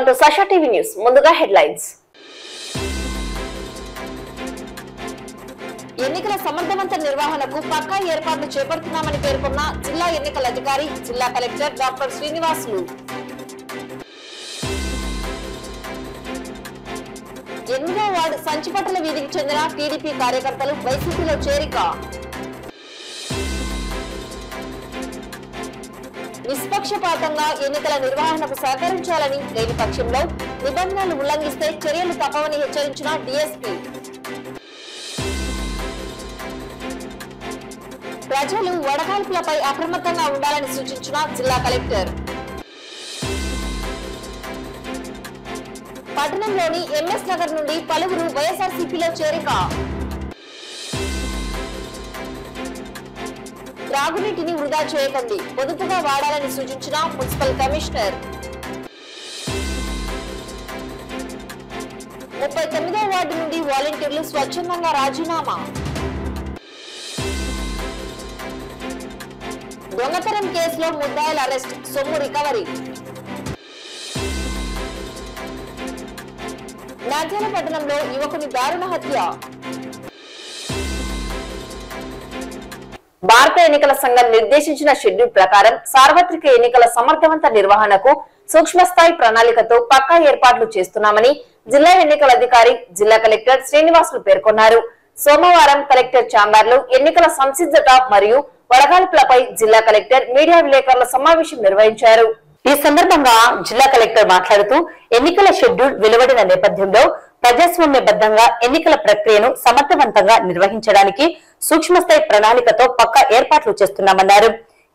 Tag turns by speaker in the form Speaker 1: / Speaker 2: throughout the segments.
Speaker 1: Welcome to Sasha TV news. ముందుగా headlines. ఎన్నికల సమర్థవంత నిర్వహణకు పక్కా ఏర్పాట్లు చేపడుతున్నామని పేర్కొన్న జిల్లా ఎన్నికల అధికారి, జిల్లా కలెక్టర్ డాక్టర్ శ్రీనివాసులు. ఎనిమిదవ వార్డు సంచిపట్టల వీధికి చెందిన టీడీపీ కార్యకర్తలు వైసీపీలో చేరిక. నిష్పక్షపాతంగా ఎన్నికల నిర్వహణకు సహకరించాలని, లేని పక్షంలో నిబంధనలు ఉల్లంఘిస్తే చర్యలు తప్పవని హెచ్చరించిన డీఎస్పీ. ప్రజలు వడగాల్పులపై అప్రమత్తంగా ఉండాలని సూచించిన జిల్లా కలెక్టర్. పట్టణంలోని ఎంఎస్ నగర్ నుండి పలువురు వైఎస్ఆర్సీపీలో చేరిక. త్రాగునీటిని వృధా చేయకండి, పొదుపుగా వాడాలని సూచించిన మున్సిపల్ కమిషనర్. 39వ వార్డు నుండి వాలంటీర్లు స్వచ్ఛందంగా రాజీనామా. దొంగతనం కేసులో ముద్దాయిల అరెస్ట్, సొమ్ము రికవరీ. నాద్యాల పట్టణంలో యువకుని దారుణ హత్య. భారత ఎన్నికల సంఘం నిర్దేశించిన షెడ్యూల్ ప్రకారం సార్వత్రిక ఎన్నికల సమర్థవంత నిర్వహణకు సూక్ష్మ స్థాయి ప్రణాళికతో పక్కా ఏర్పాట్లు చేస్తున్నామని జిల్లా ఎన్నికల అధికారి, జిల్లా కలెక్టర్ శ్రీనివాసులు పేర్కొన్నారు. సోమవారం కలెక్టర్ ఛాంబర్ లో ఎన్నికల సంసిద్ధత మరియు వడగాల్పులపై జిల్లా కలెక్టర్ మీడియా విలేకరుల సమావేశం నిర్వహించారు. ఈ సందర్భంగా జిల్లా కలెక్టర్ మాట్లాడుతూ ఎన్నికల షెడ్యూల్ వెలువడిన నేపథ్యంలో ప్రజాస్వామ్యబద్ధంగా ఎన్నికల ప్రక్రియను సమర్థవంతంగా నిర్వహించడానికి సూక్ష్మస్థాయి ప్రణాళికతో పక్కా ఏర్పాట్లు చేస్తున్నామన్నారు.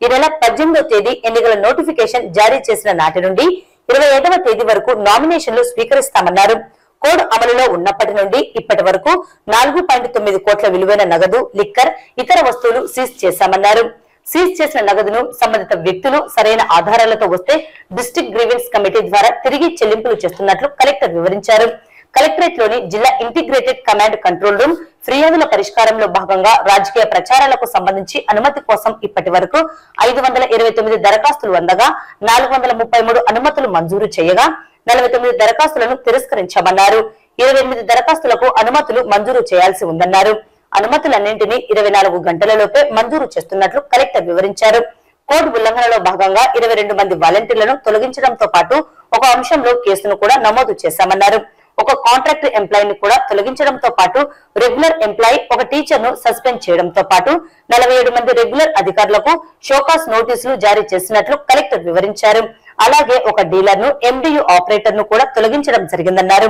Speaker 1: ఈ నెల 18వ తేదీ ఎన్నికల నోటిఫికేషన్ జారీ చేసిన నాటి నుండి 25వ తేదీ వరకు నామినేషన్లు స్వీకరిస్తామన్నారు. కోడ్ అమలులో ఉన్నప్పటి నుండి ఇప్పటి వరకు 4.9 కోట్ల విలువైన నగదు, లిక్కర్, ఇతర వస్తువులు సీజ్ చేశామన్నారు. సీజ్ చేసిన నగదును సంబంధిత వ్యక్తులు సరైన ఆధారాలతో వస్తే డిస్ట్రిక్ట్ గ్రీవెన్స్ కమిటీ ద్వారా తిరిగి చెల్లింపులు చేస్తున్నట్లు కలెక్టర్ వివరించారు. కలెక్టరేట్ లోని జిల్లా ఇంటిగ్రేటెడ్ కమాండ్ కంట్రోల్ రూమ్ ఫిర్యాదుల పరిష్కారంలో భాగంగా రాజకీయ ప్రచారాలకు సంబంధించి అనుమతి కోసం ఇప్పటి వరకు 529 దరఖాస్తులు అందగా 433 అనుమతులు మంజూరు చేయగా 49 దరఖాస్తులను తిరస్కరించామన్నారు. 28 దరఖాస్తులకు అనుమతులు మంజూరు చేయాల్సి ఉందన్నారు. అనుమతులన్నింటినీ 24 గంటలలోపే మంజూరు చేస్తున్నట్లు కలెక్టర్ వివరించారు. కోడ్ ఉల్లంఘనలో భాగంగా 22 మంది వాలంటీర్లను తొలగించడంతో పాటు ఒక అంశంలో కేసును కూడా నమోదు చేశామన్నారు. ఒక కాంట్రాక్ట్ ఎంప్లాయీని కూడా తొలగించడంతో పాటు రెగ్యులర్ ఎంప్లాయీ, ఒక టీచర్ ను సస్పెండ్ చేయడంతో పాటు 47 మంది రెగ్యులర్ అధికారులకు షోకాస్ నోటీసులు జారీ చేసినట్లు కలెక్టర్ వివరించారు. అలాగే ఒక డీలర్ ను, ఎండియు ఆపరేటర్ ను కూడా తొలగించడం జరిగిందన్నారు.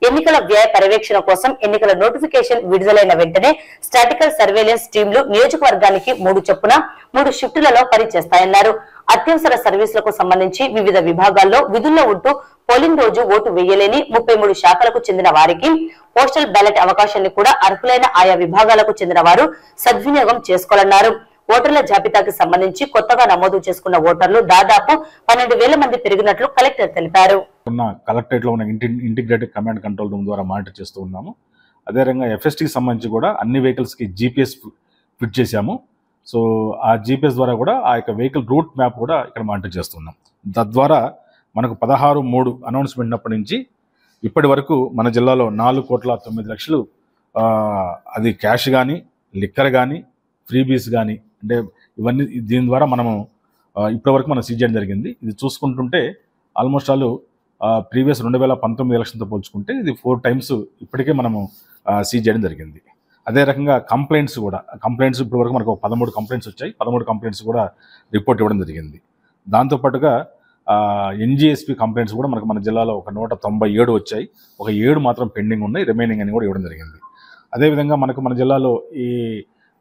Speaker 1: ఎన్నికల వ్యయ పర్యవేక్షణ కోసం ఎన్నికల నోటిఫికేషన్ విడుదలైన వెంటనే స్టాటికల్ సర్వేలెన్స్ టీంలు నియోజకవర్గానికి 3 చొప్పున 3 షిఫ్టులలో పనిచేస్తాయన్నారు. అత్యవసర సర్వీసులకు సంబంధించి వివిధ విభాగాల్లో విధుల్లో ఉంటూ పోలింగ్ రోజు ఓటు వేయలేని 33 శాఖలకు చెందిన వారికి పోస్టల్ బ్యాలెట్ అవకాశాన్ని కూడా అర్హులైన ఆయా విభాగాలకు చెందిన వారు సద్వినియోగం చేసుకోవాలన్నారు. ఓటర్ల జాబితాకి సంబంధించి కొత్తగా నమోదు చేసుకున్న ఓటర్లు దాదాపు 12,000 మంది పెరిగినట్లు కలెక్టర్ తెలిపారు.
Speaker 2: కలెక్టరేట్ లో ఉన్న ఇంటిగ్రేటెడ్ కమాండ్ కంట్రోల్ రూమ్ ద్వారా మానిటర్ చేస్తూ ఉన్నాము. అదేవిధంగా ఎఫ్ఎస్టీకి సంబంధించి కూడా అన్ని వెహికల్స్ కి జీపీఎస్ ఫిట్ చేశాము. సో ఆ జీపీఎస్ ద్వారా కూడా ఆ యొక్క వెహికల్ రూట్ మ్యాప్ కూడా ఇక్కడ మానిటర్ చేస్తున్నాం. తద్వారా మనకు 16/3 అనౌన్స్మెంట్ అప్పటి నుంచి ఇప్పటి వరకు మన జిల్లాలో 4,09,00,000 అది క్యాష్ కానీ, లిక్కర్ కానీ, ఫ్రీబీస్ కానీ, అంటే ఇవన్నీ దీని ద్వారా మనము ఇప్పటి వరకు మనం సీజ్ చేయడం జరిగింది. ఇది చూసుకుంటుంటే ఆల్మోస్ట్ ఆల్ ప్రీవియస్ 2019 ఎలక్షన్తో పోల్చుకుంటే ఇది 4 టైమ్స్ ఇప్పటికే మనము సీజ్ చేయడం జరిగింది. అదే రకంగా కంప్లైంట్స్ ఇప్పటి వరకు మనకు 13 కంప్లైంట్స్ వచ్చాయి. 13 కంప్లైంట్స్ కూడా రిపోర్ట్ ఇవ్వడం జరిగింది. దాంతోపాటుగా ఎన్జిఎస్పి కంప్లైంట్స్ కూడా మన జిల్లాలో ఒక 197 వచ్చాయి. ఒక 7 మాత్రం పెండింగ్ ఉన్నాయి, రిమైనింగ్ అని కూడా ఇవ్వడం జరిగింది. అదేవిధంగా మన జిల్లాలో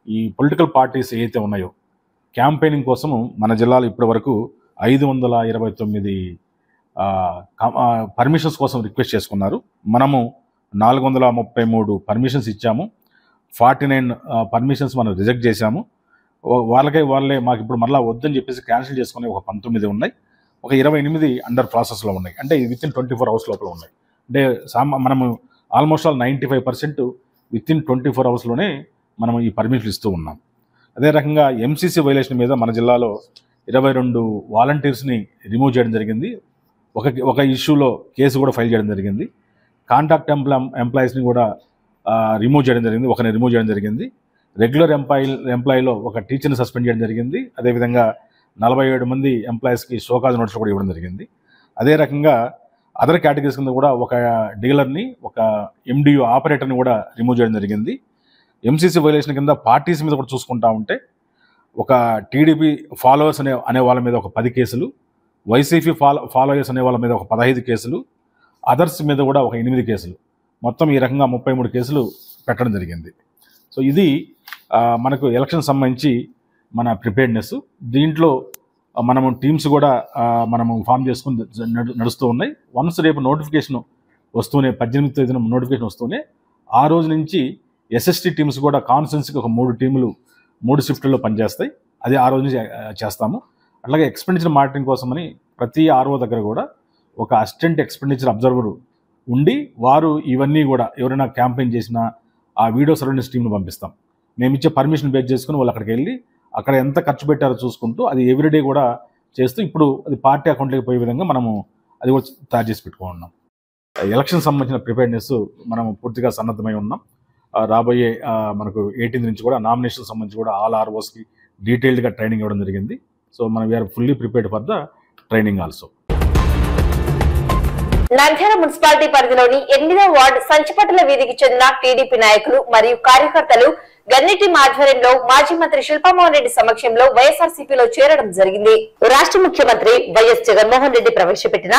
Speaker 2: ఈ పొలిటికల్ పార్టీస్ ఏవైతే ఉన్నాయో క్యాంపెయినింగ్ కోసము మన జిల్లాలో ఇప్పటి వరకు 529 పర్మిషన్స్ కోసం రిక్వెస్ట్ చేసుకున్నారు. మనము 433 పర్మిషన్స్ ఇచ్చాము. 49 పర్మిషన్స్ మనం రిజెక్ట్ చేశాము. వాళ్ళే మాకు ఇప్పుడు మళ్ళీ వద్దని చెప్పేసి క్యాన్సిల్ చేసుకుని ఒక 19 ఉన్నాయి. ఒక 28 అండర్ ప్రాసెస్లో ఉన్నాయి. అంటే వితిన్ 24 అవర్స్ లోపల ఉన్నాయి. అంటే మనము ఆల్మోస్ట్ ఆల్ 95% వితిన్ 24 అవర్స్లోనే మనం ఈ పర్మిషన్లు ఇస్తూ ఉన్నాం. అదే రకంగా ఎంసీసీ వైలేషన్ మీద మన జిల్లాలో 22 వాలంటీర్స్ని రిమూవ్ చేయడం జరిగింది. ఒక ఇష్యూలో కేసు కూడా ఫైల్ చేయడం జరిగింది. కాంట్రాక్ట్ ఎంప్లాయీస్ని కూడా రిమూవ్ చేయడం జరిగింది, ఒకరిని రిమూవ్ చేయడం జరిగింది. రెగ్యులర్ ఎంప్లాయీలో ఒక టీచర్ని సస్పెండ్ చేయడం జరిగింది. అదేవిధంగా 47 మంది ఎంప్లాయీస్కి షోకాజ్ నోటీస్ కూడా ఇవ్వడం జరిగింది. అదే రకంగా అదర్ కేటగిరీస్ కింద కూడా ఒక డీలర్ని, ఒక ఎండియు ఆపరేటర్ని కూడా రిమూవ్ చేయడం జరిగింది. ఎంసీసీ వైలేషన్ కింద పార్టీస్ మీద కూడా చూసుకుంటా ఉంటే ఒక టీడీపీ ఫాలోవర్స్ అనే వాళ్ళ మీద ఒక 10 కేసులు, వైసీపీ ఫాలోవర్స్ అనే వాళ్ళ మీద ఒక 15 కేసులు, అదర్స్ మీద కూడా ఒక 8 కేసులు, మొత్తం ఈ రకంగా 33 కేసులు పెట్టడం జరిగింది. సో ఇది మనకు ఎలక్షన్ సంబంధించి మన ప్రిపేర్డ్నెస్. దీంట్లో మనము టీమ్స్ కూడా మనము ఫామ్ చేసుకుని నడుస్తూ ఉన్నాయి. వన్స్ రేపు నోటిఫికేషన్ వస్తూనే 18వ తేదీన నోటిఫికేషన్ వస్తూనే ఆ రోజు నుంచి ఎస్ఎస్టీ టీమ్స్ కూడా కాన్స్టిట్యున్సీకి ఒక 3 టీములు 3 షిఫ్ట్లలో పనిచేస్తాయి. అది ఆ రోజు నుంచి చేస్తాము. అట్లాగే ఎక్స్పెండిచర్ మానిటరింగ్ కోసమని ప్రతి ఆర్ఓ దగ్గర కూడా ఒక అసిస్టెంట్ ఎక్స్పెండిచర్ అబ్జర్వర్ ఉండి వారు ఇవన్నీ కూడా ఎవరైనా క్యాంపెయిన్ చేసినా ఆ వీడియో సర్వేలెన్స్ టీంను పంపిస్తాం. మేము ఇచ్చే పర్మిషన్ బేస్ చేసుకుని వాళ్ళు అక్కడికి వెళ్ళి అక్కడ ఎంత ఖర్చు పెట్టారో చూసుకుంటూ అది ఎవ్రీడే కూడా చేస్తూ ఇప్పుడు అది పార్టీ అకౌంట్లోకి పోయే విధంగా మనము అది కూడా తయారు చేసి పెట్టుకున్నాం. ఎలక్షన్ సంబంధించిన ప్రిపేర్నెస్ మనం పూర్తిగా సన్నద్ధమై ఉన్నాం. రాబోయే మనకు 18 నుంచి కూడా నామినేషన్ సంబంధించి కూడా ఆల్ ఆర్ఓస్కి డీటెయిల్డ్గా ట్రైనింగ్ ఇవ్వడం జరిగింది. సో మనం we are fully prepared for the training also.
Speaker 1: Nandyal municipality పరిధిలోని 8వ వార్డు సంచిపట్టల వీధికి చెందిన టీడీపీ నాయకులు మరియు కార్యకర్తలు గన్నిటి ఆధ్వర్యంలో మాజీ మంత్రి శిల్పామోహన్ రెడ్డి సమక్షంలో వైఎస్ఆర్సీపీలో చేరడం జరిగింది. రాష్ట్ర ముఖ్యమంత్రి వైఎస్ జగన్మోహన్ రెడ్డి ప్రవేశపెట్టిన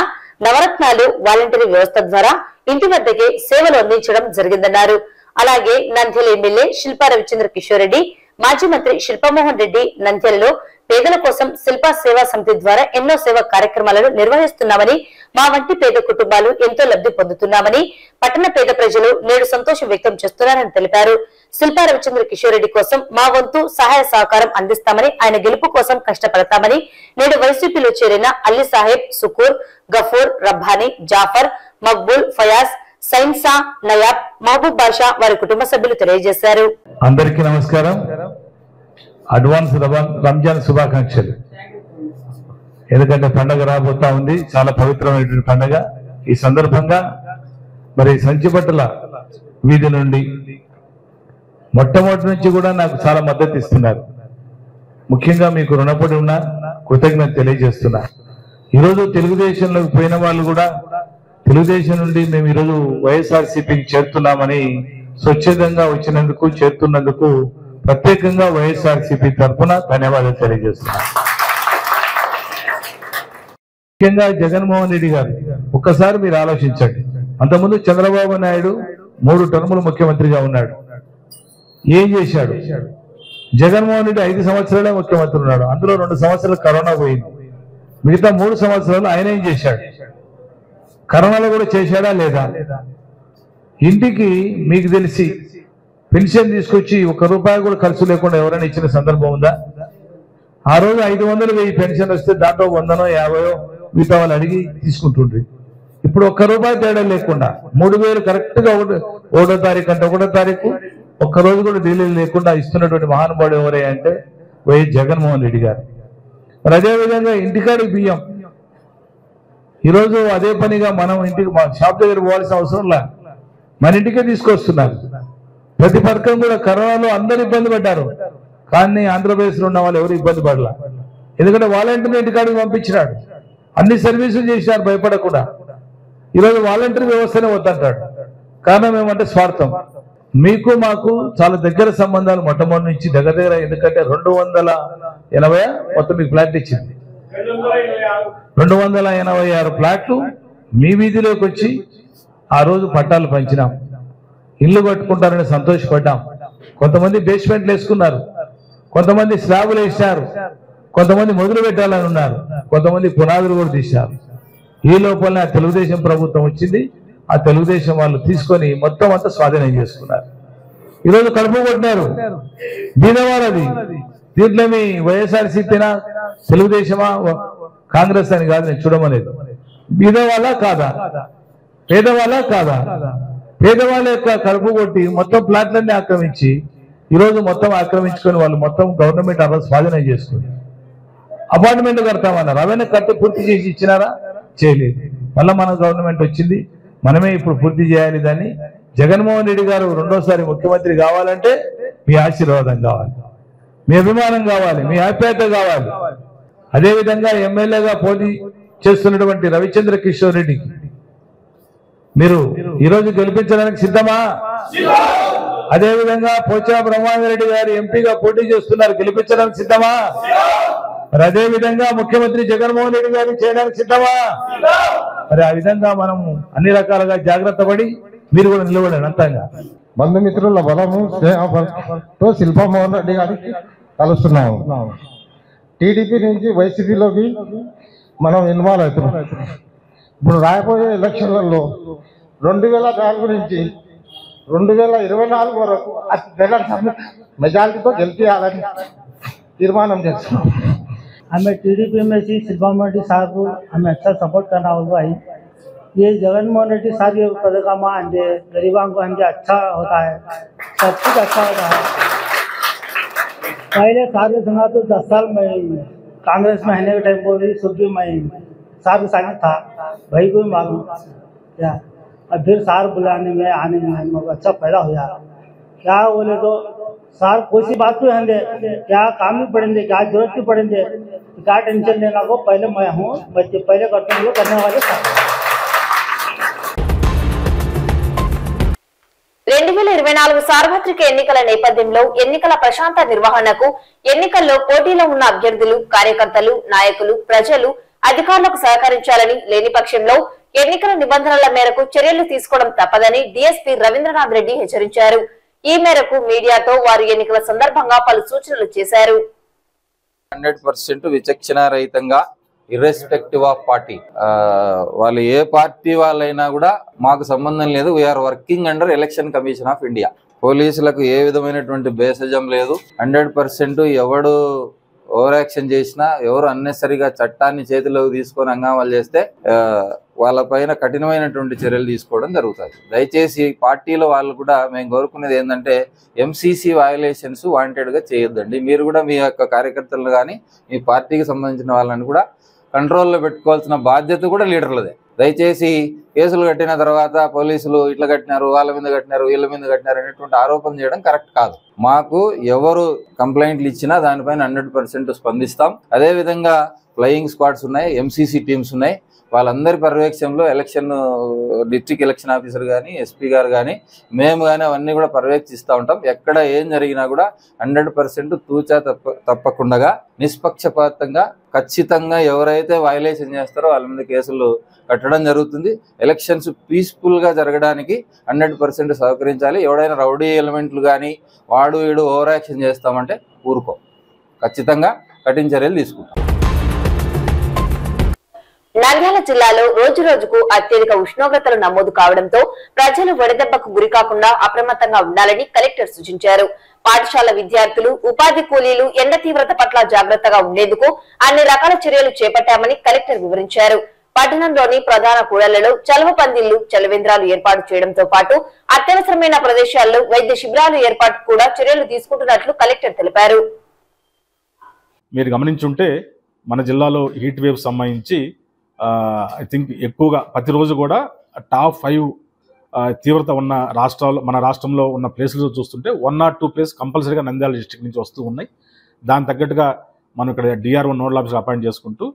Speaker 1: నవరత్నాలు వాలంటరీ వ్యవస్థ ద్వారా ఇంటి వద్దకే సేవలు అందించడం జరిగిందన్నారు. అలాగే నంద్యాల ఎమ్మెల్యే శిల్పా రవిచంద్ర కిషోర్ రెడ్డి, మాజీ మంత్రి శిల్పామోహన్ రెడ్డి నంద్యాలలో పేదల కోసం శిల్పా సేవా సమితి ద్వారా ఎన్నో సేవా కార్యక్రమాలను నిర్వహిస్తున్నామని, మా వంటి పేద కుటుంబాలు ఎంతో లబ్ధి పొందుతున్నామని, పట్టణ పేద ప్రజలు నేడు సంతోషం వ్యక్తం చేస్తున్నారని తెలిపారు. శిల్పా రవిచంద్ర కిషోర్ రెడ్డి కోసం మా వంతు సహాయ సహకారం అందిస్తామని, ఆయన గెలుపు కోసం కష్టపడతామని నేడు వైసీపీలో చేరిన అల్లీ సాహెబ్, సుకూర్, గఫూర్, రబ్బానీ, జాఫర్, మక్బూల్, ఫయాజ్, సైన్సా, నయాబ్, మహబూబ్ బాషా వారి కుటుంబ సభ్యులు తెలియజేశారు.
Speaker 3: అందరికీ నమస్కారం. అడ్వాన్స్ రంజాన్ శుభాకాంక్షలు. ఎందుకంటే పండగ రాబోతా ఉంది, చాలా పవిత్రమైనటువంటి పండగ. ఈ సందర్భంగా మరి సంచిపట్టల వీధి నుండి మొట్టమొదటి నుంచి కూడా నాకు చాలా మద్దతు ఇస్తున్నారు. ముఖ్యంగా మీకు రుణపడి ఉన్న కృతజ్ఞత తెలియజేస్తున్నా. ఈరోజు తెలుగుదేశంలోకి పోయిన వాళ్ళు కూడా తెలుగుదేశం నుండి మేము ఈరోజు వైఎస్ఆర్సీపీకి చేరుతున్నామని స్వచ్ఛందంగా వచ్చినందుకు, చేరుతున్నందుకు ప్రత్యేకంగా వైఎస్ఆర్సీపీ తరఫున ధన్యవాదాలు తెలియజేస్తున్నాను. ముఖ్యంగా జగన్మోహన్ రెడ్డి గారు ఒక్కసారి మీరు ఆలోచించండి. అంతకుముందు చంద్రబాబు నాయుడు 3 టర్ములు ముఖ్యమంత్రిగా ఉన్నాడు. ఏం చేశాడు? జగన్మోహన్ రెడ్డి 5 సంవత్సరాలే ముఖ్యమంత్రి ఉన్నాడు. అందులో 2 సంవత్సరాలు కరోనా పోయింది. మిగతా 3 సంవత్సరాలు ఆయన ఏం చేశాడు? కరోనాలో కూడా చేశాడా లేదా? ఇంటికి మీకు తెలిసి పెన్షన్ తీసుకొచ్చి 1 రూపాయి కూడా ఖర్చు లేకుండా ఎవరైనా ఇచ్చిన సందర్భం ఉందా? ఆ రోజు 500 1000 పెన్షన్ వస్తే దాంట్లో 100నో 50 మిగతా వాళ్ళు అడిగి తీసుకుంటుండ్రి. ఇప్పుడు 1 రూపాయి తేడా లేకుండా 3000 కరెక్ట్ గా 1వ తారీఖు అంటే 1వ తారీఖు ఒక్కరోజు కూడా డిలే లేకుండా ఇస్తున్నటువంటి మహానుభావుడు ఎవరే అంటే వైఎస్ జగన్మోహన్ రెడ్డి గారు. మరి అదేవిధంగా ఇంటికాడికి బియ్యం ఈరోజు అదే పనిగా మనం ఇంటికి షాప్ దగ్గర పోవాల్సిన అవసరం లేదు, మన ఇంటికే తీసుకొస్తున్నారు. ప్రతి పథకం కూడా కరోనాలో అందరూ ఇబ్బంది పడ్డారు, కానీ ఆంధ్రప్రదేశ్లో ఉన్న వాళ్ళు ఎవరు ఇబ్బంది పడలా. ఎందుకంటే వాలంటీర్ని ఇంటికాడికి పంపించినాడు, అన్ని సర్వీసులు చేసినారు భయపడకుండా. ఈరోజు వాలంటీర్ వ్యవస్థనే వద్దంటాడు. కారణం ఏమంటే స్వార్థం. మీకు మాకు చాలా దగ్గర సంబంధాలు మొట్టమొదటి నుంచి దగ్గర. ఎందుకంటే 280 మొత్తం మీకు ఫ్లాట్ ఇచ్చింది. 286 ఫ్లాట్లు మీ వీధిలోకి వచ్చి ఆ రోజు పట్టాలు పంచినాం. ఇల్లు కట్టుకుంటారని సంతోషపడ్డాం. కొంతమంది బేస్మెంట్లు వేసుకున్నారు, కొంతమంది స్లాబులు వేసినారు, కొంతమంది మొదలు పెట్టాలని ఉన్నారు, కొంతమంది పునాదులు కూడా తీశారు. ఈ లోపలనే తెలుగుదేశం ప్రభుత్వం వచ్చింది. ఆ తెలుగుదేశం వాళ్ళు తీసుకొని మొత్తం అంతా స్వాధీనం చేసుకున్నారు. ఈరోజు కడుపు కొట్టినారు. బీదవాళ్ళది. దీంట్లో మీ వైఎస్ఆర్సీపీనా తెలుగుదేశమా కాంగ్రెస్ అని కాదు నేను చూడమనేది. బీదవాళ్ళ కాదా, పేదవాళ్ళ కాదా? పేదవాళ్ళ యొక్క కడుపు కొట్టి మొత్తం ప్లాట్లన్నీ ఆక్రమించి ఈరోజు మొత్తం ఆక్రమించుకొని వాళ్ళు మొత్తం గవర్నమెంట్ అలా స్వాధీనం చేసుకుని అపార్ట్మెంట్ కడతామన్నారు. అవన్నీ కట్టి పూర్తి చేసి ఇచ్చినారా? చేయలేదు. మళ్ళీ మన గవర్నమెంట్ వచ్చింది, మనమే ఇప్పుడు పూర్తి చేయాలి దాన్ని. జగన్మోహన్ రెడ్డి గారు రెండోసారి ముఖ్యమంత్రి కావాలంటే మీ ఆశీర్వాదం కావాలి, మీ అభిమానం కావాలి, మీ ఆప్యాయత కావాలి. అదేవిధంగా ఎమ్మెల్యేగా పోటీ చేస్తున్నటువంటి రవిచంద్ర కిషోర్ రెడ్డికి మీరు ఈరోజు గెలిపించడానికి సిద్ధమా? అదేవిధంగా పోచా బ్రహ్మాందరెడ్డి గారు ఎంపీగా పోటీ చేస్తున్నారు, గెలిపించడానికి సిద్ధమా? మరి అదేవిధంగా ముఖ్యమంత్రి జగన్మోహన్ రెడ్డి గారిని చేయడానికి సిద్ధమా? మరి ఆ విధంగా మనం అన్ని రకాలుగా జాగ్రత్త పడి మీరు కూడా నిలబడండి. అంతంగా
Speaker 4: బంధుమిత్రుల బలము స్నేహంతో శిల్పామోహన్ రెడ్డి గారికి కలుస్తున్నాము. టీడీపీ నుంచి వైసీపీలోకి మనం ఇన్వాల్వ్ అవుతున్నాం. ఇప్పుడు రాబోయే ఎలక్షన్లలో 2004 నుంచి 2024 వరకు మెజారిటీతో గెలిపించాలని తీర్మానం చేస్తున్నాం.
Speaker 5: हमें टीडीपी में सी शिल्पामोहन रेड्डी साहब को हमें अच्छा सपोर्ट करना होगा ही। ये जगनमोहन रेड्डी साहब ये पदकामा अंजे गरीबों को अंजे अच्छा होता है, सब कुछ अच्छा होता है। पहले सारे सुना तो 10 साल में कांग्रेस में रहने के टाइम को भी सुबह में सार साइड था, भाई को भी मालूम क्या। और फिर सार बुलाने में आने में हम लोग अच्छा पैदा हुआ। क्या बोले तो सार कोई सी बात तो है, क्या काम भी पड़ेंगे, क्या जरूरत भी पड़ेंगे, क्या टेंशन लेना को पहले मैं हूँ, बच्चे पहले करते हुए करने वाले सार।
Speaker 1: 2024 సార్వత్రిక ఎన్నికల నేపథ్యంలో ఎన్నికల ప్రశాంత నిర్వహణకు ఎన్నికల్లో పోటీలో ఉన్న అభ్యర్థులు, కార్యకర్తలు, నాయకులు, ప్రజలు అధికారులకు సహకరించాలని, లేని పక్షంలో ఎన్నికల నిబంధనల మేరకు చర్యలు తీసుకోవడం తప్పదని డీఎస్పీ రవీంద్రనాథ్ రెడ్డి హెచ్చరించారు. ఈ మేరకు మీడియాతో వారు ఎన్నికల సందర్భంగా పలు సూచనలు చేశారు.
Speaker 6: 100% విచక్షణ రహితంగా ఇర్రెస్పెక్టివ్ ఆఫ్ పార్టీ, వాళ్ళు ఏ పార్టీ వాళ్ళైనా కూడా మాకు సంబంధం లేదు, we are working under election commission of India. పోలీసులకు ఏ విధమైనటువంటి బేసజం లేదు. 100% ఎవడు ఓవర్ యాక్షన్ చేసినా, ఎవరు అన్నెసరిగా చట్టాన్ని చేతిలోకి తీసుకొని హంగామాలు చేస్తే వాళ్ళపైన కఠినమైనటువంటి చర్యలు తీసుకోవడం జరుగుతుంది. దయచేసి పార్టీలో వాళ్ళు కూడా మేము కోరుకునేది ఏంటంటే ఎంసీసీ వయలేషన్స్ వాంటెడ్గా చేయొద్దండి. మీరు కూడా మీ యొక్క కార్యకర్తలను కానీ మీ పార్టీకి సంబంధించిన వాళ్ళని కూడా కంట్రోల్లో పెట్టుకోవాల్సిన బాధ్యత కూడా లీడర్లదే. దయచేసి కేసులు కట్టిన తర్వాత పోలీసులు ఇట్లా కట్టినారు, వాళ్ళ మీద కట్టినారు, వీళ్ళ మీద కట్టినారు అనేటువంటి ఆరోపణ చేయడం కరెక్ట్ కాదు. మాకు ఎవరు కంప్లైంట్లు ఇచ్చినా దానిపైన 100% స్పందిస్తాం. అదేవిధంగా ఫ్లయింగ్ స్క్వాడ్స్ ఉన్నాయి, ఎంసీసీ టీమ్స్ ఉన్నాయి. వాళ్ళందరి పర్యవేక్షణలో డిస్ట్రిక్ట్ ఎలక్షన్ ఆఫీసర్ కానీ, ఎస్పీ గారు కానీ, మేము కానీ అవన్నీ కూడా పర్యవేక్షిస్తూ ఉంటాం. ఎక్కడ ఏం జరిగినా కూడా 100% తూచా తప్పకుండా నిష్పక్షపాతంగా ఖచ్చితంగా ఎవరైతే వయలేషన్ చేస్తారో వాళ్ళ మీద కేసులు కట్టడం జరుగుతుంది. ఎలక్షన్స్ పీస్ఫుల్గా జరగడానికి 100% సహకరించాలి. ఎవడైనా రౌడీ ఎలిమెంట్లు కానీ వాడు వీడు ఓవర్ యాక్షన్ చేస్తామంటే ఊరుకో, ఖచ్చితంగా కఠిన చర్యలు తీసుకుంటాం.
Speaker 1: నంద్యాల జిల్లాలో రోజు రోజుకు అత్యధిక ఉష్ణోగ్రతలు నమోదు కావడంతో ప్రజలు వడదెబ్బకు గురికాకుండా అప్రమత్తంగా ఉండాలని కలెక్టర్ సూచించారు. పాఠశాల విద్యార్థులు, ఉపాధి కూలీలు ఎండ తీవ్రత పట్ల జాగ్రత్తగా ఉండేందుకు అన్ని రకాల చర్యలు చేపట్టామని కలెక్టర్ వివరించారు. పట్టణంలోని ప్రధాన కూడళ్లలో చలువ పందిళ్లు, చలవేంద్రాలు ఏర్పాటు చేయడంతో పాటు అత్యవసరమైన ప్రదేశాల్లో వైద్య శిబిరాలు ఏర్పాటు కూడా చర్యలు తీసుకుంటున్నట్లు కలెక్టర్ తెలిపారు.
Speaker 2: మీరు గమనించుంటే మన జిల్లాలో హీట్ వేవ్ సంబంధించి ఐ థింక్ ఎక్కువగా ప్రతిరోజు కూడా టాప్ 5 తీవ్రత ఉన్న రాష్ట్రాలు, మన రాష్ట్రంలో ఉన్న ప్లేసులు చూస్తుంటే 1 or 2 ప్లేస్ కంపల్సరీగా నంద్యాల డిస్ట్రిక్ట్ నుంచి వస్తూ ఉన్నాయి. దాని తగ్గట్టుగా మనం ఇక్కడ డిఆర్ఓ నోడల్ ఆఫీసర్ అపాయింట్ చేసుకుంటూ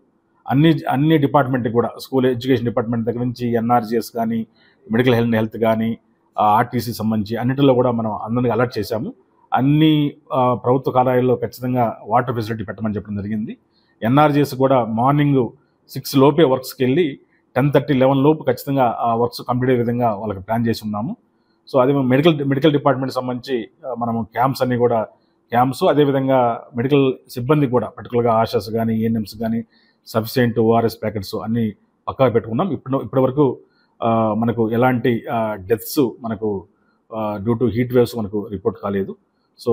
Speaker 2: అన్ని డిపార్ట్మెంట్కి కూడా, స్కూల్ ఎడ్యుకేషన్ డిపార్ట్మెంట్ దగ్గర నుంచి ఎన్ఆర్జీఎస్ కానీ, మెడికల్ హెల్త్ కానీ, ఆర్టీసీ సంబంధించి అన్నింటిలో కూడా మనం అందరినీ అలర్ట్ చేశాము. అన్ని ప్రభుత్వ కార్యాలయాల్లో ఖచ్చితంగా వాటర్ ఫెసిలిటీ పెట్టమని చెప్పడం జరిగింది. ఎన్ఆర్జీఎస్ కూడా మార్నింగ్ 6 లోపే వర్క్స్కి వెళ్ళి 10:30, 11 లోపు ఖచ్చితంగా ఆ వర్క్స్ కంప్లీట్ అయ్యే విధంగా వాళ్ళకి ప్లాన్ చేసి ఉన్నాము. సో అదే మెడికల్ డిపార్ట్మెంట్ సంబంధించి మనము క్యాంప్స్ అన్నీ కూడా అదేవిధంగా మెడికల్ సిబ్బంది కూడా పర్టికులర్గా ఆశాస్ కానీ, ఏఎన్ఎంస్ కానీ సఫిషియెంట్ ఓఆర్ఎస్ ప్యాకెట్స్ అన్నీ పక్కా పెట్టుకున్నాం. ఇప్పటి వరకు మనకు ఎలాంటి డెత్స్ మనకు డ్యూ టు హీట్ వేవ్స్ మనకు రిపోర్ట్ కాలేదు. సో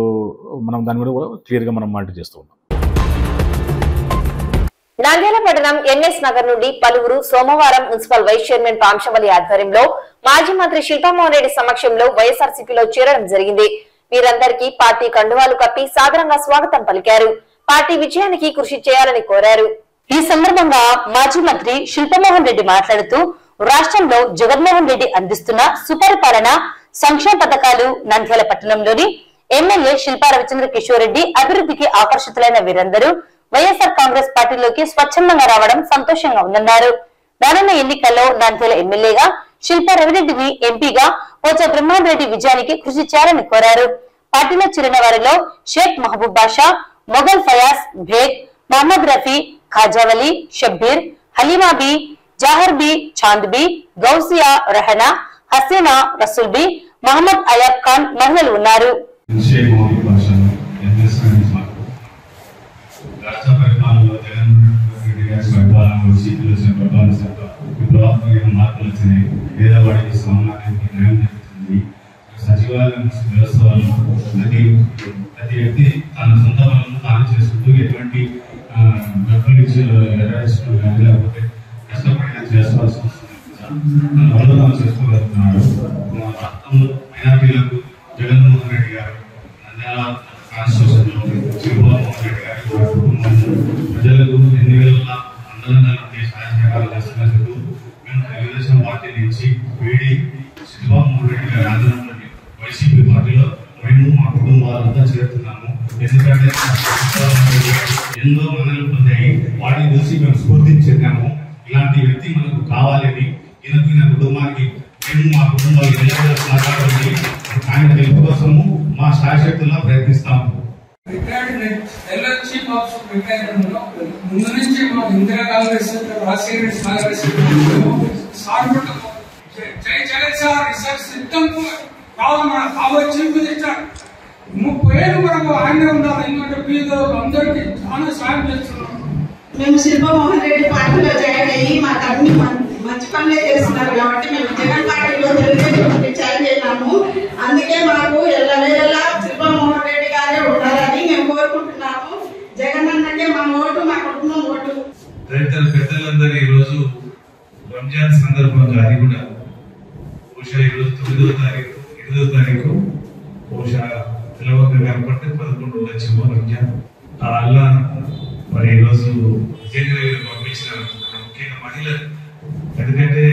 Speaker 2: మనం దాని మీద కూడా క్లియర్గా మనం మానిటర్ చేస్తూ ఉన్నాం.
Speaker 1: నంద్యాల పట్టణం ఎన్ఎస్ నగర్ నుండి పలువురు సోమవారం మున్సిపల్ వైస్ చైర్మన్ పాంశవల్లి ఆధ్వర్యంలో మాజీ మంత్రి శిల్పామోహన్ రెడ్డి సమక్షంలో వైఎస్ఆర్సీపీలో చేరడం జరిగింది. వీరందరికీ పార్టీ కండువాలు కప్పి సాదరంగా స్వాగతం పలికారు. పార్టీ విజయానికి కృషి చేయాలని కోరారు. ఈ సందర్భంగా మాజీ మంత్రి శిల్పమోహన్ రెడ్డి మాట్లాడుతూ రాష్ట్రంలో జగన్మోహన్ రెడ్డి అందిస్తున్న సుపరిపాలన సంక్షేమ పథకాలు నంద్యాల పట్టణంలోని ఎమ్మెల్యే శిల్పా రవిచంద్ర కిషోర్ రెడ్డి అభివృద్ధికి ఆకర్షితులైన వీరందరూ వైఎస్ఆర్ కాంగ్రెస్ పార్టీలోకి స్వచ్ఛందంగా రావడం సంతోషంగా ఉందన్నారు. రానున్న ఎన్నికల్లో నంద్యాల ఎమ్మెల్యేగా శిల్పా రవిరెడ్డిని ఎంపీగా పోచా బ్రహ్మాన్ రెడ్డి విజయానికి కృషి చేయాలని కోరారు. పార్టీలో చేరిన వారిలో షేక్ మహబూబ్ బాషా, మొఘల్ ఫయాజ్, బేగ్, మహమ్మద్ రఫీ, ఖాజావలి, షబ్బీర్, హలీమాబీ, జాహర్ బి, చాంద్ బి, గౌసియా, రెహనా, హసీనా, రసూల్ బి, మహమ్మద్ అయాబ్ ఖాన్ మహిళలు ఉన్నారు.
Speaker 7: రాష్ట్ర పరిపాలనలో జగన్మోహన్ రెడ్డి గారి పరిపాలనలో సీట్లు వచ్చిన విప్లవాత్మకమైన మార్పులు వచ్చినాయి. పేదవాడికి సమానానికి న్యాయం జరుగుతుంది. సచివాలయం వ్యవస్థ వల్ల ప్రతి వ్యక్తి తన సొంత పనులను తాను చేసుకుంటూ ఎటువంటి డబ్బులు ఇచ్చి లేకపోతే కష్టపడి చేసుకోవాల్సి వస్తుంది. తన పనులు తాను చేసుకోగలుగుతున్నాడు. రాష్ట్రంలో మైనార్టీలకు జగన్మోహన్ రెడ్డి గారు నంద్యాల కాన్స్టిట్యూషన్లో చంద్రబాబు రెడ్డి గారి కుటుంబంలో ప్రజలకు ఎన్ని వేల అందరికీ సహాయ సహకారాలు చేస్తున్నందుకు మేము తెలుగుదేశం పార్టీ నుంచి వీడి చంద్రబాబు రెడ్డి గారి ఆధ్వర్యంలోని వైసీపీ పార్టీలో మేము మా కుటుంబాలంతా చేరుతున్నాము. ఎందుకంటే ఎన్నో మనలు పొందాయి, వాటిని చూసి మేము స్ఫూర్తి చెందాము. ఇలాంటి వ్యక్తి మనకు కావాలని ఈయన కుటుంబానికి మేము మా కుటుంబాలు సహకారాన్ని ఆయన గెలుపు కోసము మా శాశక్తులా ప్రయత్నిస్తాము. ముందు నుంచి మా ఇందిరా కాంగ్రెస్ రాజశేఖర కాంగ్రెస్ ముప్పై ఏళ్ళు వరకు ఆయన ఉన్నారు. ఎందుకంటే పేదలకు అందరికీ చాలా సాయం చేస్తున్నాం.
Speaker 8: మేము శిల్పమోహన్ రెడ్డి పార్టీలో జాయిన్ అయ్యి మాకు అన్ని మంచి పనులే చేస్తున్నారు కాబట్టి మేము జగన్ పార్టీలో తెలుగుదేశం జాయిన్ చేసినాము. అందుకే మాకు ఎల్లవేళలా శిల్పమోహన్ రెడ్డి గారే ఉండాలని మేము కోరుకుంటున్నాము. జగన్ అన్నకే మా ఓటు, మా కుటుంబం ఓటు.
Speaker 7: రైతుల పెద్దలందరూ ఈ రోజు రంజాన్ సందర్భంగా అది కూడా బహుశా ఈరోజు 8వ తారీఖు బహుశా తెలవక కనపడితే 11 ఉండొచ్చేమో రంజాన్. అల్లా మరి ఈరోజు నిజంగా పంపించిన ముఖ్యంగా మహిళలు, ఎందుకంటే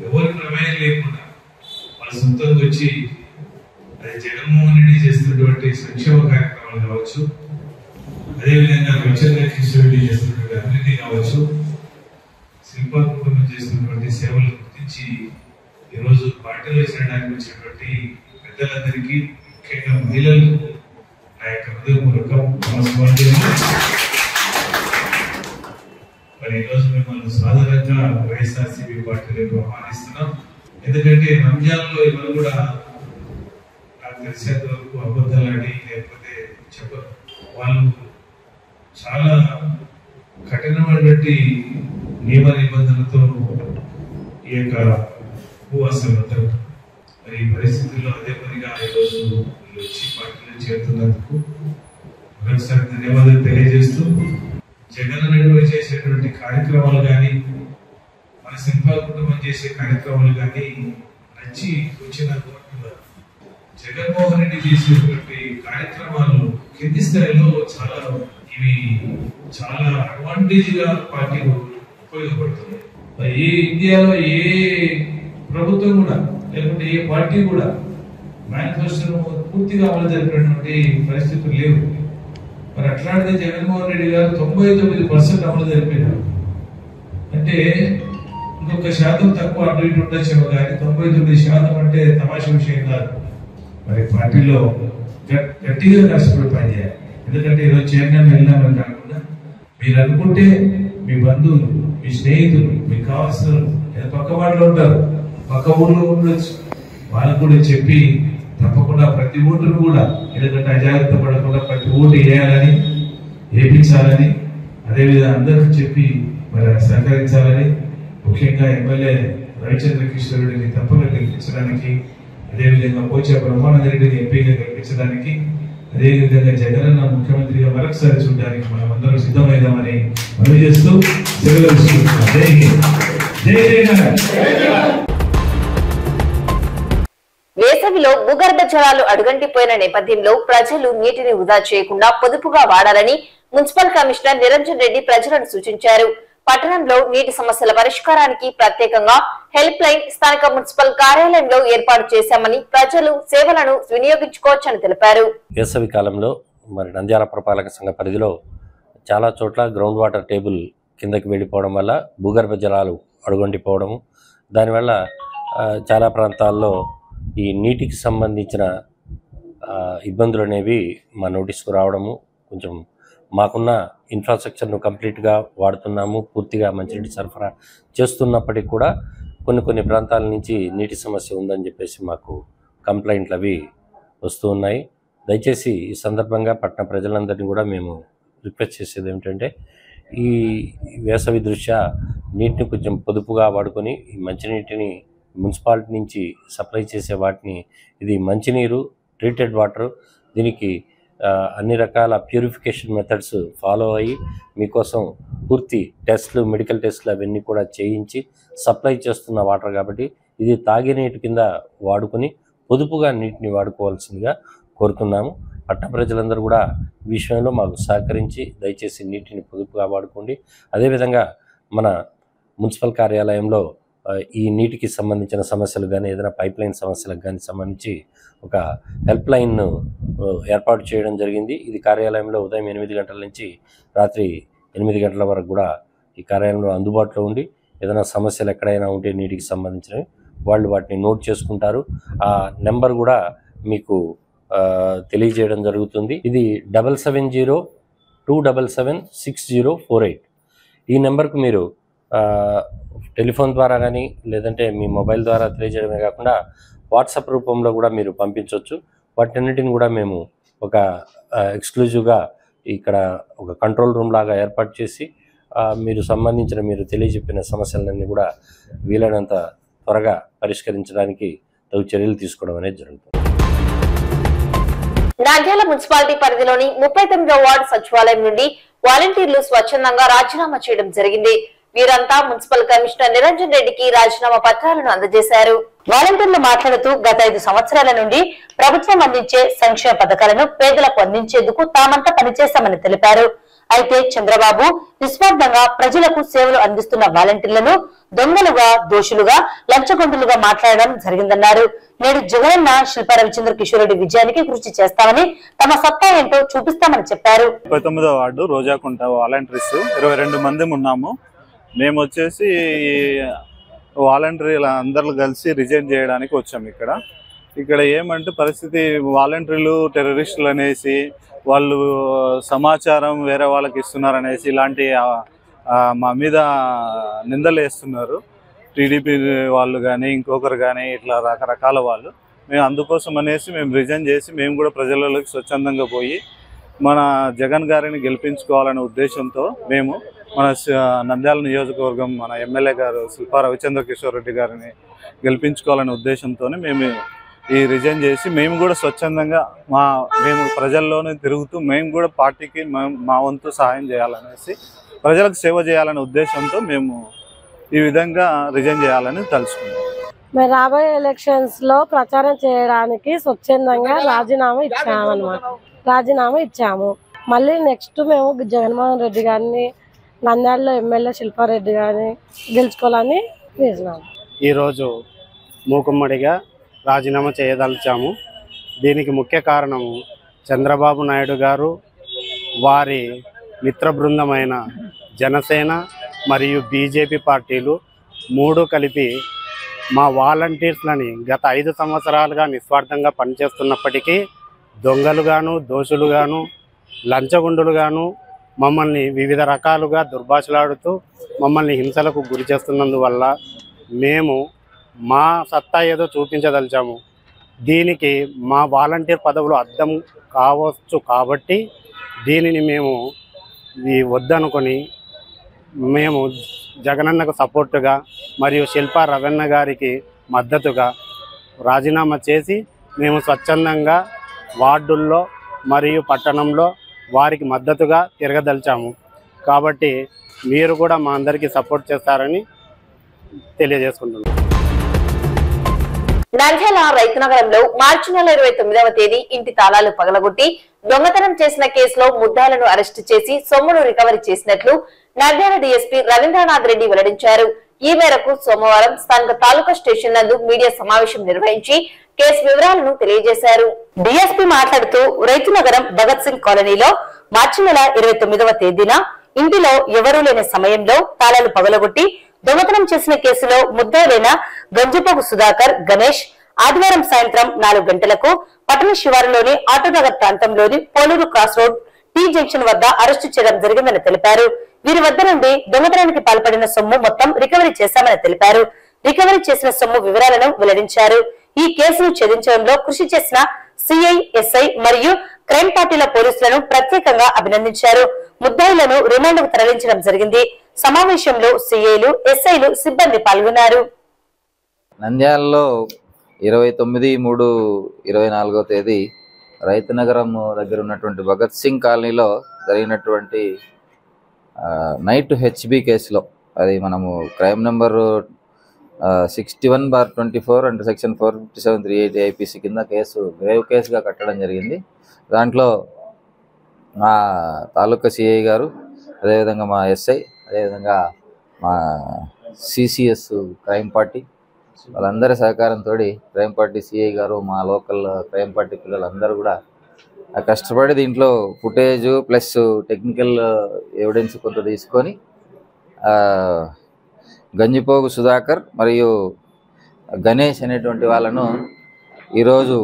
Speaker 7: ఎవరికి ప్రమేయం లేకుండా వాళ్ళ సొంతంగా వచ్చి అది జగన్మోహన్ రెడ్డి చేస్తున్నటువంటి సంక్షేమ కార్యక్రమాలు కావచ్చు, అదేవిధంగా రవిచంద్ర కిషోర్ రెడ్డి చేస్తున్నటువంటి అభివృద్ధి కావచ్చు, శిల్పా కుటుంబం చేస్తున్నటువంటి సేవలు గుర్తించి ఈరోజు పార్టీలో చేరడానికి వచ్చినటువంటి పెద్దలందరికీ ముఖ్యంగా మహిళలు నా యొక్క హృదయపూర్వక మరి ఈరోజు మిమ్మల్ని సాధారణంగా వైఎస్ఆర్సీపీ పార్టీలకు ఆహ్వానిస్తున్నాం. ఎందుకంటే రంజాన్లో ఎవరు కూడా నాకు తెలిసేంత వరకు అబద్ధాలని లేకపోతే చెప్పరు. వాళ్ళు చాలా కఠినమైనటువంటి నియమ నిబంధనలతో ఈ యొక్క ఉపవాసాలు ఉంటారు. మరి ఈ పరిస్థితుల్లో అదే పనిగా ఈరోజు వచ్చి పార్టీలో చేరుతున్నందుకు మరొకసారి ధన్యవాదాలు తెలియజేస్తూ, జగన్ రెడ్డి చేసేటువంటి కార్యక్రమాలు కానీ మన శిల్పా కుటుంబం చేసే కార్యక్రమాలు కానీ నచ్చి వచ్చిన జగన్మోహన్ రెడ్డి చేసేటువంటి కార్యక్రమాలు కింది స్థాయిలో చాలా అడ్వాంటేజ్ గా పార్టీకి ఉపయోగపడుతుంది. ఏ ఇండియాలో ఏ ప్రభుత్వం కూడా లేకుంటే ఏ పార్టీ కూడా మేనిఫెస్టోను పూర్తిగా అమలు జరిపినటువంటి పరిస్థితులు లేవు. మరి అట్లాంటిది జగన్మోహన్ రెడ్డి గారు 99% అమలు జరిపారు. అంటే ఇంకొక శాతం తక్కువ అటు ఇటు ఉండొచ్చేమో కానీ 99% అంటే తమాషా విషయం కాదు. మరి పార్టీలో గట్టిగా కష్టపడి పనిచేయాలి. ఎందుకంటే ఈరోజు చైర్మన్ వెళ్ళినామని కాకుండా మీరు అనుకుంటే మీ బంధువులు, మీ స్నేహితులు, మీకు కావాల్సిన పక్క వాళ్ళు ఉంటారు, పక్క ఊళ్ళో ఉండొచ్చు, వాళ్ళకు కూడా చెప్పి తప్పకుండా ప్రతి ఓటును కూడా, ఎందుకంటే అజాగ్రత్త పడకుండా ప్రతి ఓటు వేయాలని, వేయించాలని, అదేవిధంగా అందరికీ చెప్పి మరి సహకరించాలని, ముఖ్యంగా ఎమ్మెల్యే రవిచంద్ర కిషోర్ రెడ్డిని తప్పక గెలిపించడానికి, అదేవిధంగా పోచా బ్రహ్మానంద రెడ్డిని ఎంపీగా గెలిపించడానికి, అదేవిధంగా జగనన్న ముఖ్యమంత్రిగా మరొకసారి చూడడానికి మనం అందరం సిద్ధమైదామని మనవి చేస్తూ సెలవు తీసుకుంటున్నాం. జై హింద్, జై జగన్.
Speaker 1: వేసవిలో భూగర్భ జలాలు అడుగంటిపోయిన నేపథ్యంలో ప్రజలు నీటిని వృధా చేయకుండా పొదుపుగా వాడాలని మున్సిపల్ కమిషనర్ నిరంజన్ రెడ్డి ప్రజలను సూచించారు. పట్టణంలో నీటి సమస్యల పరిష్కారానికి ప్రత్యేకంగా హెల్ప్ లైన్ స్థానిక మున్సిపల్ కార్యాలయంలో ఏర్పాటు చేశామని ప్రజలు సేవలను వినియోగించుకోవచ్చని తెలిపారు.
Speaker 9: వేసవి కాలంలో మరి నంద్యాల పురపాలక సంఘ పరిధిలో చాలా చోట్ల గ్రౌండ్ వాటర్ టేబుల్ కిందకి వెళ్ళిపోవడం వల్ల భూగర్భ జలాలు అడుగంటిపోవడము, దానివల్ల చాలా ప్రాంతాల్లో ఈ నీటికి సంబంధించిన ఇబ్బందులు అనేవి మా నోటీస్కు రావడము, కొంచెం మాకున్న ఇన్ఫ్రాస్ట్రక్చర్ను కంప్లీట్గా వాడుతున్నాము, పూర్తిగా మంచినీటి సరఫరా చేస్తున్నప్పటికీ కూడా కొన్ని ప్రాంతాల నుంచి నీటి సమస్య ఉందని చెప్పేసి మాకు కంప్లైంట్లు అవి వస్తూ ఉన్నాయి. దయచేసి ఈ సందర్భంగా పట్టణ ప్రజలందరినీ కూడా మేము రిక్వెస్ట్ చేసేది ఏమిటంటే, ఈ వేసవి దృష్ట్యా నీటిని కొంచెం పొదుపుగా వాడుకొని ఈ మంచినీటిని మున్సిపాలిటీ నుంచి సప్లై చేసే వాటిని, ఇది మంచినీరు ట్రీటెడ్ వాటర్, దీనికి అన్ని రకాల ప్యూరిఫికేషన్ మెథడ్స్ ఫాలో అయ్యి మీకోసం పూర్తి టెస్టులు, మెడికల్ టెస్టులు అవన్నీ కూడా చేయించి సప్లై చేస్తున్న వాటర్ కాబట్టి ఇది తాగే నీటి కింద వాడుకొని పొదుపుగా నీటిని వాడుకోవాల్సిందిగా కోరుతున్నాము. పట్టణ ప్రజలందరూ కూడా ఈ విషయంలో మాకు సహకరించి దయచేసి నీటిని పొదుపుగా వాడుకోండి. అదేవిధంగా మన మున్సిపల్ కార్యాలయంలో ఈ నీటికి సంబంధించిన సమస్యలు కానీ ఏదైనా పైప్ లైన్ సమస్యలకు కానీ సంబంధించి ఒక హెల్ప్ లైన్ను ఏర్పాటు చేయడం జరిగింది. ఇది కార్యాలయంలో ఉదయం 8 గంటల నుంచి రాత్రి 8 గంటల వరకు కూడా ఈ కార్యాలయంలో అందుబాటులో ఉండి ఏదైనా సమస్యలు ఎక్కడైనా ఉంటే నీటికి సంబంధించినవి వాళ్ళు వాటిని నోట్ చేసుకుంటారు. ఆ నెంబర్ కూడా మీకు తెలియజేయడం జరుగుతుంది. ఇది 7702776048. ఈ నెంబర్కు మీరు టెలిఫోన్ ద్వారా కానీ లేదంటే మీ మొబైల్ ద్వారా తెలియజేయడమే కాకుండా వాట్సాప్ రూపంలో కూడా మీరు పంపించవచ్చు. వాటన్నిటిని కూడా మేము ఒక ఎక్స్క్లూజివ్గా ఇక్కడ ఒక కంట్రోల్ రూమ్ లాగా ఏర్పాటు చేసి మీరు తెలియజెప్పిన సమస్యలన్నీ కూడా వీలైనంత త్వరగా పరిష్కరించడానికి తగు చర్యలు తీసుకోవడం అనేది జరుగుతుంది.
Speaker 1: నంద్యాల మున్సిపాలిటీ పరిధిలోని 39వ వార్డు సచివాలయం నుండి వాలంటీర్లు స్వచ్ఛందంగా రాజీనామా చేయడం జరిగింది. వీరంతా మున్సిపల్ కమిషనర్ నిరంజన్ రెడ్డికి రాజీనామా పత్రాలను అందజేశారు. వాలంటీర్లు మాట్లాడుతూ గత 5 సంవత్సరాల నుండి ప్రభుత్వం అందించే సంక్షేమ పథకాలను పేదలకు అందించేందుకు తామంతా పనిచేస్తామని తెలిపారు. అయితే చంద్రబాబు నిస్వార్థంగా ప్రజలకు సేవలు అందిస్తున్న వాలంటీర్లను దొంగలుగా, దోషులుగా, లంచగొండులుగా మాట్లాడడం జరిగిందన్నారు. నేడు జగనన్న శిల్పా రవిచంద్ర కిషోర్ రెడ్డి విజయానికి కృషి చేస్తామని, తమ సత్తా ఏంటో చూపిస్తామని చెప్పారు.
Speaker 10: 19వ వార్డు రోజాకుంట వాలంటీర్స్ 22 మంది ఉన్నాము. మేము వచ్చేసి వాలంటీర్లు అందరూ కలిసి రిజైన్ చేయడానికి వచ్చాము. ఇక్కడ ఏమంటే పరిస్థితి, వాలంటీర్లు టెర్రరిస్టులు అనేసి వాళ్ళు సమాచారం వేరే వాళ్ళకి ఇస్తున్నారనేసి ఇలాంటి మా మీద నిందలు వేస్తున్నారు. టీడీపీ వాళ్ళు కానీ ఇంకొకరు కానీ ఇట్లా రకరకాల వాళ్ళు. మేము అందుకోసం అనేసి మేము రిజైన్ చేసి మేము కూడా ప్రజలలోకి స్వచ్ఛందంగా పోయి మన జగన్ గారిని గెలిపించుకోవాలనే ఉద్దేశంతో మేము మన నంద్యాల నియోజకవర్గం మన ఎమ్మెల్యే గారు శిల్పా రవిచంద్ర కిషోర్ రెడ్డి గారిని గెలిపించుకోవాలనే ఉద్దేశంతోనే మేము ఈ రిజైన్ చేసి మేము కూడా స్వచ్ఛందంగా మేము ప్రజల్లోనే తిరుగుతూ మేము కూడా పార్టీకి మా వంతు సహాయం చేయాలనేసి, ప్రజలకు సేవ చేయాలనే ఉద్దేశంతో మేము ఈ విధంగా రిజైన్ చేయాలని తలుచుకున్నాం.
Speaker 11: మరి రాబోయే ఎలక్షన్స్ లో ప్రచారం చేయడానికి స్వచ్ఛందంగా రాజీనామా ఇచ్చాము. మళ్ళీ నెక్స్ట్ మేము జగన్మోహన్ రెడ్డి గారిని, నంద్యాలలో ఎమ్మెల్యే శిల్పారెడ్డి గారిని గెలుచుకోవాలని వేసినాము.
Speaker 12: ఈరోజు మూకుమ్మడిగా రాజీనామా చేయదలిచాము. దీనికి ముఖ్య కారణము చంద్రబాబు నాయుడు గారు, వారి మిత్ర బృందమైన జనసేన మరియు బీజేపీ పార్టీలు 3 కలిపి మా వాలంటీర్స్లని గత 5 సంవత్సరాలుగా నిస్వార్థంగా పనిచేస్తున్నప్పటికీ దొంగలుగాను, దోషులుగాను, లంచగొండులుగాను మమ్మల్ని వివిధ రకాలుగా దుర్భాషలాడుతూ మమ్మల్ని హింసలకు గురి చేస్తున్నందువల్ల మేము మా సత్తా ఏదో చూపించదలిచాము. దీనికి మా వాలంటీర్ పదవులు అర్థం కావచ్చు కాబట్టి దీనిని మేము వద్దనుకొని మేము జగనన్నకు సపోర్టుగా మరియు శిల్పా రవణ గారికి మద్దతుగా రాజీనామా చేసి మేము స్వచ్ఛందంగా వార్డుల్లో మరియు పట్టణంలో వారికి మద్దతుగా తిరగదలిచాము. కాబట్టి మీరు కూడా మా అందరికీ సపోర్ట్ చేస్తారని తెలియజేసుకుంటున్నాం.
Speaker 1: నంద్యాల రైతునగరంలో మార్చి నెల 29వ తేదీ ఇంటి తాళాలు పగలగొట్టి దొంగతనం చేసిన కేసులో ముద్దాయిలను అరెస్టు చేసి సొమ్మును రికవరీ చేసినట్లు నంద్యాల డీఎస్పీ రవీంద్రనాథ్ రెడ్డి వెల్లడించారు. ఈ మేరకు సోమవారం స్థానిక తాలూకా స్టేషన్ నందు మీడియా సమావేశం నిర్వహించి కేసు వివరాలను తెలియజేశారు. డీఎస్పీ మాట్లాడుతూ రైతునగరం భగత్ సింగ్ కాలనీలో మార్చి నెల 29వ తేదీన ఇంటిలో ఎవరూ లేని సమయంలో తాళాలు పగలగొట్టి దొంగతనం చేసిన కేసులో ముద్దాయిలైన గంజపోగు సుధాకర్, గణేష్ ఆదివారం సాయంత్రం 4 గంటలకు పట్టణ శివారులోని ఆటోనగర్ ప్రాంతంలోని Poluru cross road tea junction వద్ద అరెస్టు చేయడం జరిగిందని తెలిపారు. వీరి వద్ద నుండి దొంగతనానికి పాల్పడిన సొమ్ము మొత్తం రికవరీ చేశామని తెలిపారు. రికవరీ చేసిన సొమ్ము వివరాలను వెల్లడించారు. ఈ కేసును ఛేదించడంలో కృషి చేసిన సిఐ, ఎస్ఐ మరియు క్రైమ్ పార్టీల పోలీసులను ప్రత్యేకంగా అభినందించారు. ముద్దాయిలను రిమాండ్ కు తరలించడం జరిగింది. సమావేశంలో సిఐలు, ఎస్ఐలు, సిబ్బంది పాల్గొన్నారు.
Speaker 6: నంద్యాలలో 29/3/24 తేదీ రైతునగరం దగ్గర ఉన్నటువంటి భగత్ సింగ్ కాలనీలో జరిగినటువంటి నైట్ హెచ్బి కేసులో, అది మనము crime number 61/24 and section 457(380) IPC కింద కేసు గ్రేవ్ కేసుగా కట్టడం జరిగింది. దాంట్లో మా తాలూకా సిఐ గారు, అదేవిధంగా మా ఎస్ఐ, అదేవిధంగా మా సిసిఎస్ క్రైమ్ పార్టీ వాళ్ళందరి సహకారంతో క్రైమ్ పార్టీ సిఐ గారు, మా లోకల్ క్రైమ్ పార్టీ పిల్లలందరూ కూడా కష్టపడి దీంట్లో ఫుటేజ్ ప్లస్ టెక్నికల్ ఎవిడెన్స్ కొంత తీసుకొని గంజిపోగు సుధాకర్ మరియు గణేష్ అనేటువంటి వాళ్ళను ఈరోజు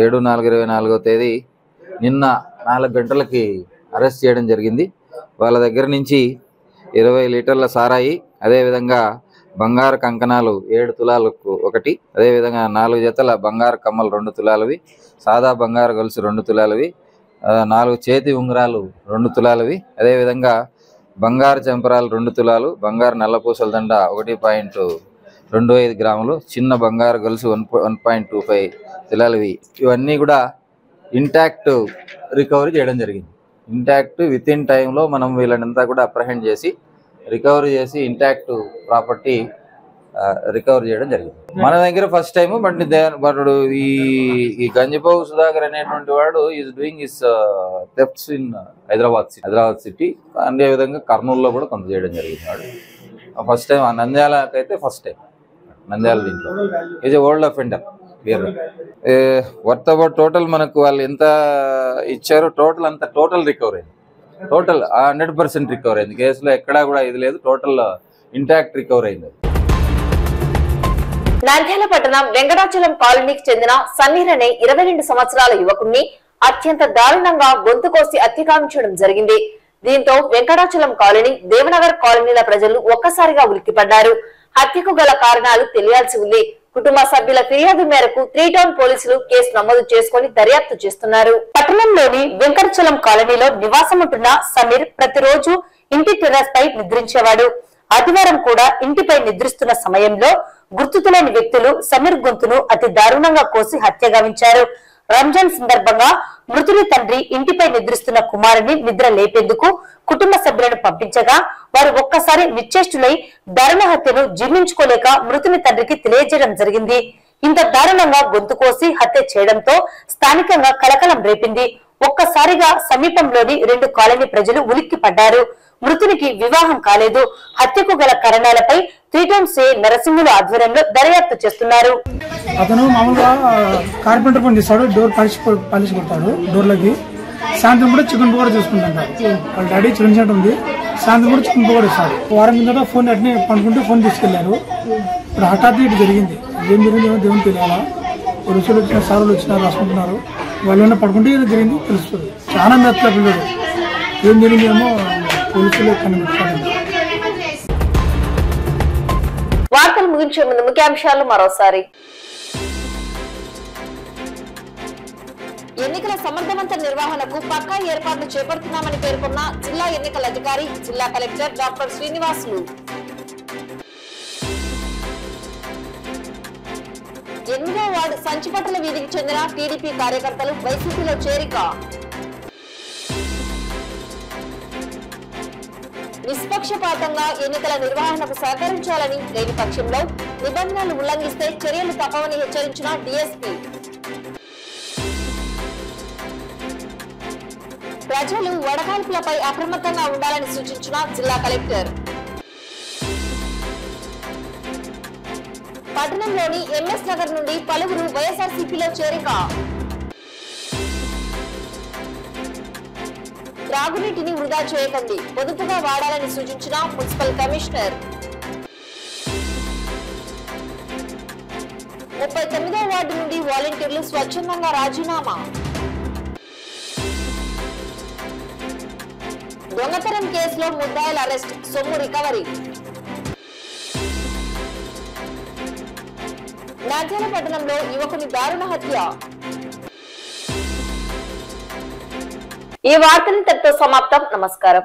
Speaker 6: 7/4/24 తేదీ నిన్న 4 గంటలకి అరెస్ట్ చేయడం జరిగింది. వాళ్ళ దగ్గర నుంచి 20 లీటర్ల సారాయి, అదేవిధంగా బంగారు కంకణాలు 7 తులాలకు ఒకటి, అదేవిధంగా 4 జతల బంగారు కమ్మలు 2 తులాలవి, సాదా బంగారు గొలుసు 2 తులాలవి, 4 చేతి ఉంగరాలు 2 తులాలవి, అదేవిధంగా బంగారు చెంపరాలు 2 తులాలు, బంగారు నల్లపూసల దండ 1.25 గ్రాములు, చిన్న బంగారు గొలుసు 1.25 తులాలవి, ఇవన్నీ కూడా ఇంటాక్ట్ రికవరీ చేయడం జరిగింది. ఇంటాక్ట్ విత్ ఇన్ టైంలో మనం వీళ్ళనంతా కూడా అప్రహెండ్ చేసి రికవరీ చేసి ఇంటాక్ట్ ప్రాపర్టీ రికవర్ చేయడం జరిగింది. మన దగ్గర ఫస్ట్ టైం. బట్ వాడు ఈ గంజిపోగు సుధాకర్ అనేటువంటి వాడు is doing his thefts in Hyderabad city, అదే విధంగా కర్నూలులో కూడా కొంత చేయడం జరిగింది. వాడు ఫస్ట్ టైం నంద్యాలకైతే ఫస్ట్ టైం నంద్యాల దీంట్లో is a old offender. Worth about total మనకు వాళ్ళు ఎంత ఇచ్చారో టోటల్ రికవర్ అయింది. టోటల్ 100% రికవర్ అయింది. కేసులో ఎక్కడా కూడా ఇది లేదు, టోటల్ ఇంటాక్ట్ రికవర్ అయింది.
Speaker 1: నంద్యాల పట్టణం వెంకటాచలం కాలనీకి చెందిన సన్నీర్ అనే 22 సంవత్సరాల యువకుడిని అత్యంత దారుణంగా గొంతు కోసి హత్యగావించడం జరిగింది. దీంతో వెంకటాచలం కాలనీ, దేవనగర్ కాలనీల ప్రజలు ఒక్కసారిగా ఉలిక్కిపడ్డారు. హత్యకు గల కారణాలు తెలియాల్సి ఉంది. కుటుంబ సభ్యుల ఫిర్యాదు మేరకు 3 టౌన్ పోలీసులు కేసు నమోదు చేసుకుని దర్యాప్తు చేస్తున్నారు. పట్టణంలోని వెంకటాచలం కాలనీలో నివాసం ఉంటున్న సమీర్ ప్రతిరోజు ఇంటి టెర్రస్ పై నిద్రించేవాడు. ఆదివారం కూడా ఇంటిపై నిద్రిస్తున్న సమయంలో గుర్తులేని వ్యక్తులు సమీర్ గొంతును అతి దారుణంగా కోసి హత్యగావించారు. రంజాన్ సందర్భంగా మృతుని తండ్రి ఇంటిపై నిద్రిస్తున్న కుమారుని నిద్ర లేపేందుకు కుటుంబ సభ్యులను పంపించగా వారు ఒక్కసారి నిశ్చేష్టులై దారుణ హత్యను జీర్ణించుకోలేక మృతుని తండ్రికి తెలియజేయడం జరిగింది. ఇంత దారుణంగా గొంతు కోసి హత్య చేయడంతో స్థానికంగా కలకలం రేపింది. ఒక్కసారిగా సమీపంలోని 2 కాలనీ ప్రజలు ఉలిక్కి పడ్డారు. మృతునికి వివాహం కాలేదు. హత్యకు గల కారణాలపై 3 టౌన్ సిఐ నరసింహుల ఆధ్వర్యంలో దర్యాప్తు చేస్తున్నారు.
Speaker 13: అతను మామూలుగా కార్పెంటర్ పని చేస్తాడు. డోర్ పాలిష్ కొడతాడు డోర్లకి. సాయంత్రం కూడా చికెన్ పకోడా చూసుకుంటుంటారు. వాళ్ళ డాడీ చికెన్ సెంటర్ ఉంది. సాయంత్రం కూడా చికెన్ పకోడా ఇస్తాడు. వారం కింద ఫోన్ అట్నే పండుకుంటే ఫోన్ తీసుకెళ్లారు. ఇప్పుడు హఠాత్తు ఇటు జరిగింది. ఏం జరిగిందో దేవుని తెలియాలా. రుచులు వచ్చిన సార్లు వచ్చినారు, రాసుకుంటున్నారు. వాళ్ళు పడుకుంటే ఏదో జరిగింది తెలుస్తుంది. చాలా మెత్తగా పిల్లడు. ఏం జరిగిందేమో పోలీసులు కనిపెట్టారు.
Speaker 1: వార్తలు ముగించే ముందు ముఖ్యాంశాలు మరోసారి. ఎన్నికల సమర్థవంత నిర్వహణకు పక్కా ఏర్పాట్లు చేపడుతున్నామని పేర్కొన్న జిల్లా ఎన్నికల అధికారి, జిల్లా కలెక్టర్ డాక్టర్ శ్రీనివాసులు. 8వ వార్డు సంచిపట్టల వీధికి చెందిన టీడీపీ కార్యకర్తలు వైసీపీలో చేరిక. నిష్పక్షపాతంగా ఎన్నికల నిర్వహణకు సహకరించాలని, లేని పక్షంలో నిబంధనలు ఉల్లంఘిస్తే చర్యలు తప్పవని హెచ్చరించిన డీఎస్పీ. ప్రజలు వడగాల్పులపై అప్రమత్తంగా ఉండాలని సూచించిన జిల్లా కలెక్టర్. పట్టణంలోని ఎంఎస్ నగర్ నుండి పలువురు వైఎస్ఆర్సీపీలో చేరిక. త్రాగునీటిని వృధా చేయకండి, పొదుపుగా వాడాలని సూచించిన మున్సిపల్ కమిషనర్. 39వ వార్డు నుండి వాలంటీర్లు స్వచ్ఛందంగా రాజీనామా. దొంగతనం కేసులో ముద్దాయిల అరెస్ట్, సొమ్ము రికవరీ. నంద్యాల పట్టణంలో యువకుని దారుణ హత్య. ఈ వార్తలు ఇంతటితో సమాప్తం. నమస్కారం.